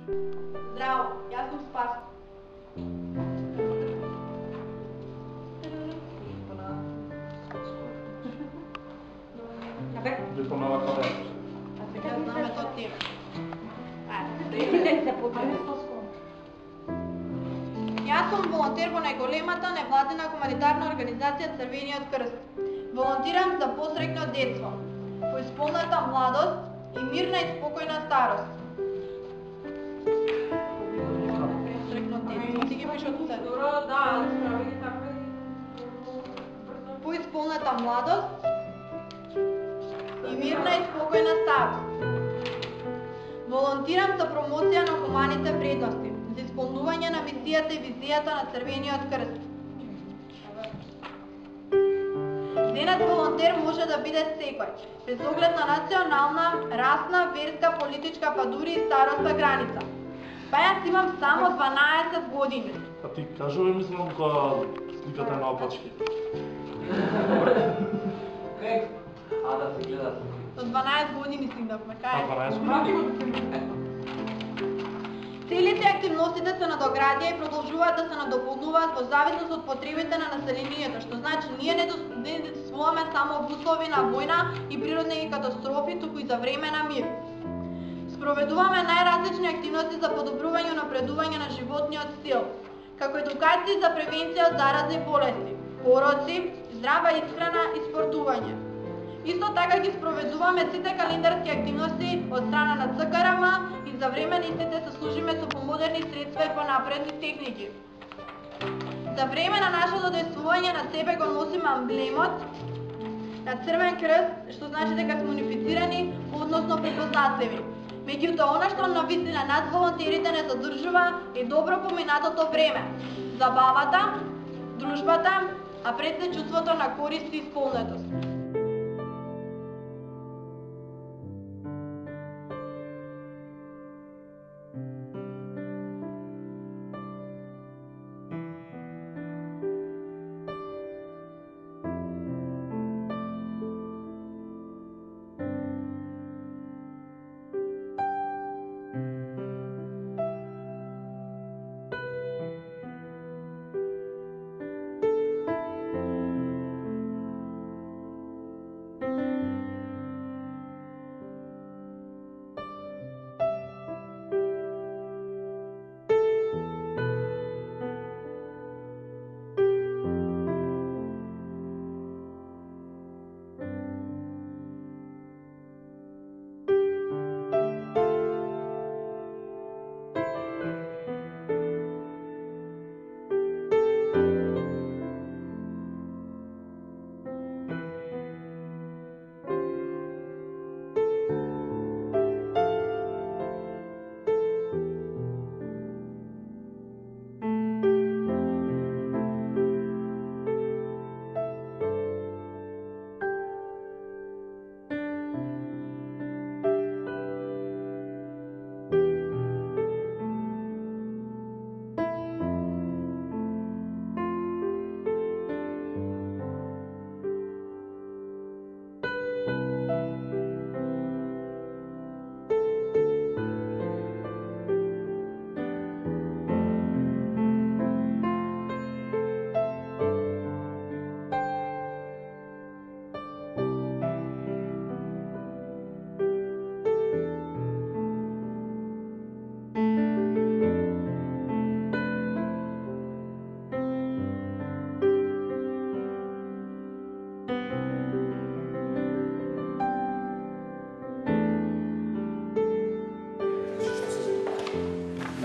Здраво, јас сум Спас. Дипломава каде? А сега знаме тоа ти. Јас сум волонтер во најголемата невладина хуманитарна организација Црвениот крст. Волонтирам за посреќно детство, по исполната младост и мирна и спокојна старост. Посреќно детство, ти ги пишат се. По исполната младост и мирна и спокојна старост. Волонтирам за промоција на хуманите вредности, за исполнување на мисијата и визијата на Црвениот крст. Денес волонтер може да биде секој, без оглед на национална, расна, верска, политичка, па дури и старосна граница. Па јас имам само 12 години. А ти кажуваме мислам кога сликата е наопачки. Да се гледа. До 12 години стигнавме, кај? 12 години. Целите активностите се надоградија и продолжуваат да се надополнуваат во зависност од потребите на населението, што значи ние не действуваме само во услови на војна и природни катастрофи, туку и за време на мир. Спроведуваме најразлични активности за подобрување и напредување на животниот стил, како едукација за превенција од заразни болести, пороци, здрава исхрана и спортување. Исто така ги спроведуваме сите календарски активности од страна на ЦКРМ и за време на истите се служиме со помодерни средства и понапредни техники. За време на нашето действување на себе го носиме амблемот на Црвен крст, што значи дека сме унифицирани, односно препознатливи. Меѓутоа, она што навистина нас волонтерите не задржува е добро поминатото време, забавата, дружбата, а пред се чувството на корист и исполнетост.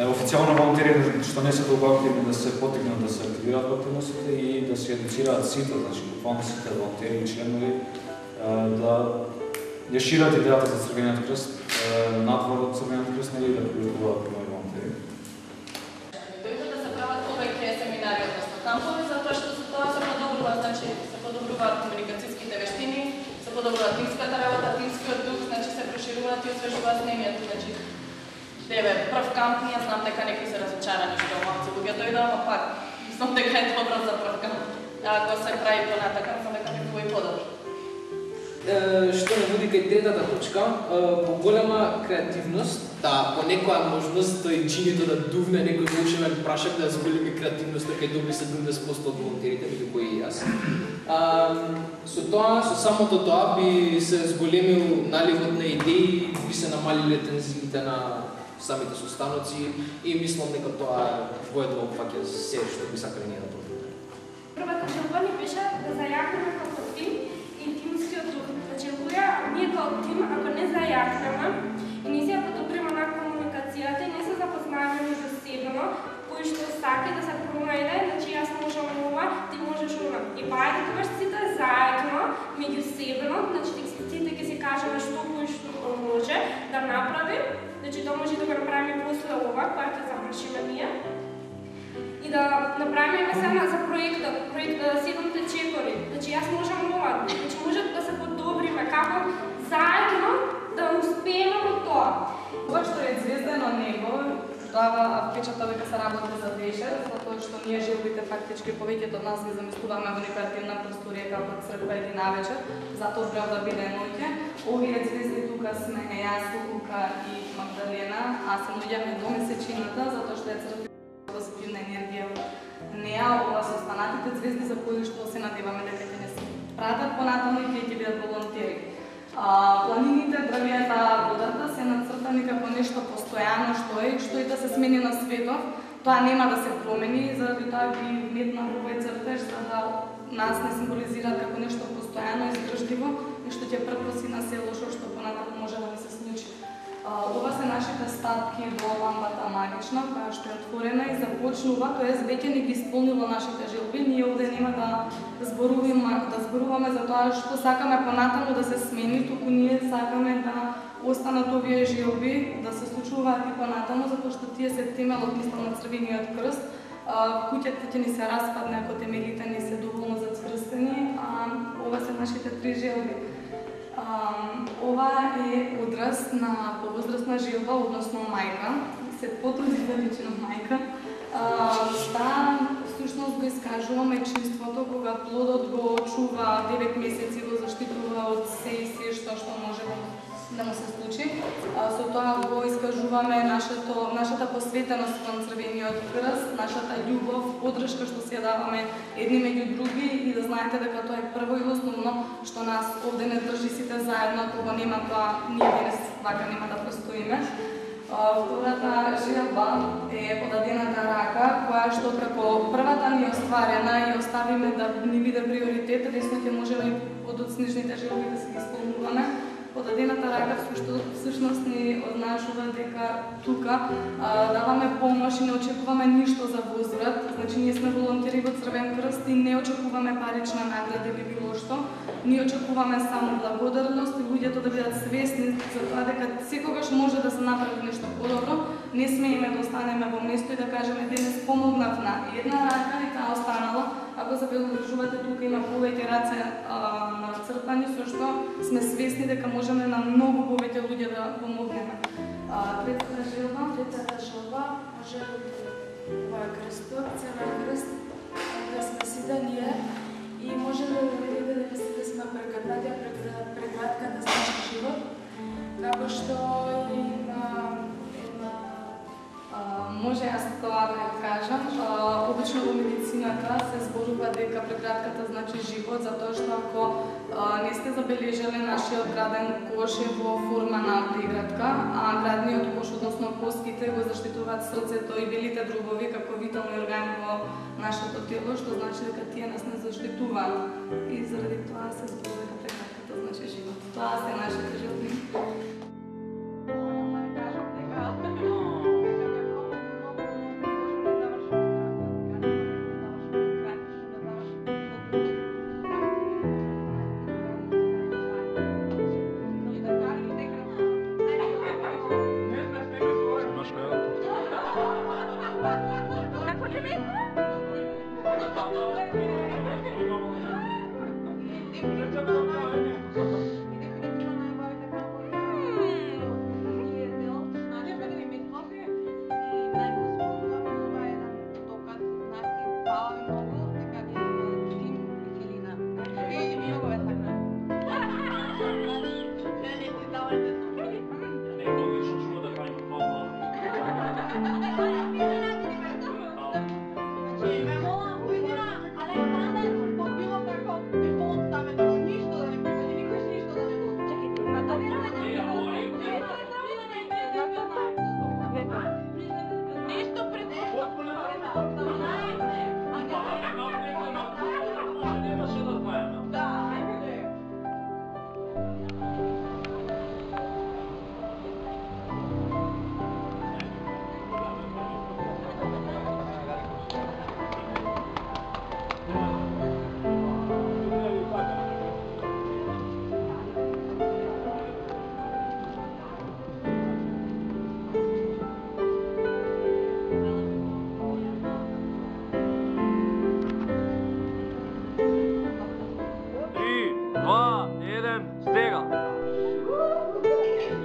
Официјално волонтерите што не се толку активни да се поттикнат да се активираат во активностите и да се едуцираат сите, значи буквално сите волонтери и членови да ја шират идејата за Црвениот крст надвор од Црвениот крст, нели да привлекуваат нови волонтери. Дојде да се прават повеќе семинари, односно кампови, затоа што со тоа се подобрува, значи се подобруваат комуникацијските вештини, се подобрува тимската работа, тимскиот дух, значи се прошируваат и освежуваат знамињата, значи Деве, прв камп, ние знам дека некои се разочарани што малци луѓе дојдоа, ама пак, мислам дека е добро за прв камп. Ако се прави понатака, знам дека би било и подобро. што не води кај третата точка, поголема креативност, понекоја можност тој джинито да дувне некој волшебен прашак да зголеми креативноста кај добри 70% од волонтерите, меѓу кои и јас. Со самото тоа би се зголемил наливот на идеи, би се намалиле тензиите на самите состаноци и мислам дека тоа воедно опфаќа се што би сакале ние да профитиме. Првата желба ни беше да зајакнеме како тим и тимскиот дух. Значи, ние како тим, ако не зајакнеме и не се подобриме на комуникацијата и не се запознаеме меѓусебно, кој што сака да се пронајде, значи јас можам ова, ти можеш ова. И бајде тогаш сите заедно, меѓусебно, значи сите ќе си кажеме што кој што може да направи, значи тоа може да го направиме после ова, кога ќе завршиме ние. И да направиме сега за проектот, 7-те чекори. Значи јас можам ова, значи може да се подобриме, како заедно да успееме во тоа. Ова што е звездено него, дава впечаток дека се работи за вечер, затоа што ние желбите фактички повеќето од нас ги замислуваме во некоја темна просторија како црква или навечер, затоа збрав да биде ноќе. Овие звезди тука сме јас, Лука и Магдалена, а се наоѓаме до месечината, затоа што е црква позитивна енергија во неа. Ова се останатите звезди за кои што се надеваме дека ќе не се пратат понатаму и ќе бидат волонтери. Планините, дрвијата, водата се нацртани како нешто постојано што и да се смени на светот. Тоа нема да се промени, заради тоа би вметнал овој цртеж за да нас не символизираат како нешто постојано и издржливо и што ќе прпроси на се лошо што понатаму може да не се случи. Ова се нашите стапки до лампата магична, која што е отворена и започнува, тоест веќе ни ги исполнило нашите желби. Ние овде нема да зборуваме за тоа што сакаме понатаму да се смени, туку ние сакаме да останат овие желби, да се случуваат и понатаму, затоа што тие се темелот мислам на Црвениот крст. Куќата ќе ни се распадне ако темелите не се доволно зацврстени, ова се нашите 3 желби. Ова е одраз на повозрастна желба, односно мајка, се потруди да личи на мајка. Таа всушност го искажува мајчинството кога плодот го чува 9 месеци, го заштитува од се и се што може да му се случи. Со тоа го искажуваме нашата посветеност кон Црвениот крст, нашата љубов, поддршка што се даваме едни меѓу други и да знаете дека тоа е прво и основно што нас овде не држи сите заедно, кога нема тоа, ние денес вака нема да постоиме. Втората желба е подадената рака, која што како првата ни е остварена и оставиме да ни биде приоритет, лесно ќе можеме и подоцнежните желби да се ги исполнуваме. Подадената рака всушност ни означува дека тука даваме помош и не очекуваме ништо за возврат. Значи ние сме волонтери во Црвен крст и не очекуваме парична награда или било што. Ние очекуваме само благодарност и луѓето да бидат свесни за тоа дека секогаш може да се направи нешто подобро. Не смееме да останеме во место и да кажеме денес помогнав на една рака и таа останала. Ако забележувате, тука има повеќе раце нацртани, со што сме свесни дека можеме на многу повеќе луѓе да помогнеме. Третата желба може ова е крстот, Црвен крст, да сме сите ние и може да видите дека сите сме прегрнати прегратката за нашиот живот, како што и може јас тоа да кажам. Обично во медицината се зборува дека прегратката значи живот, затоа што ако не сте забележале, нашиот граден кош е во форма на прегратка, а градниот кош, односно коските, го заштитуваат срцето и белите дробови како витални органи во нашето тело, што значи дека тие нас не заштитуваат. И заради тоа се зборува дека прегратката значи живот. Тоа се нашите желби.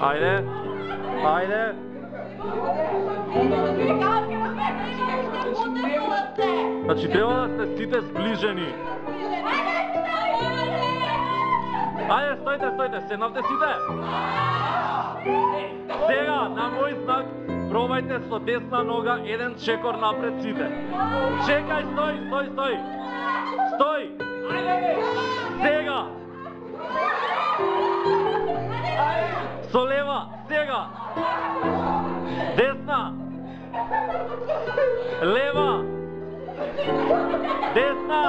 Ајде. Ајде. Значи треба да сте сите зближени. Ајде, стојте, седнавте сите. Сега, на мој знак, пробајте со десна нога еден чекор напред сите. Чекај, стој. Стој. Сега. Со лева, сега. Десна. Лева. Десна.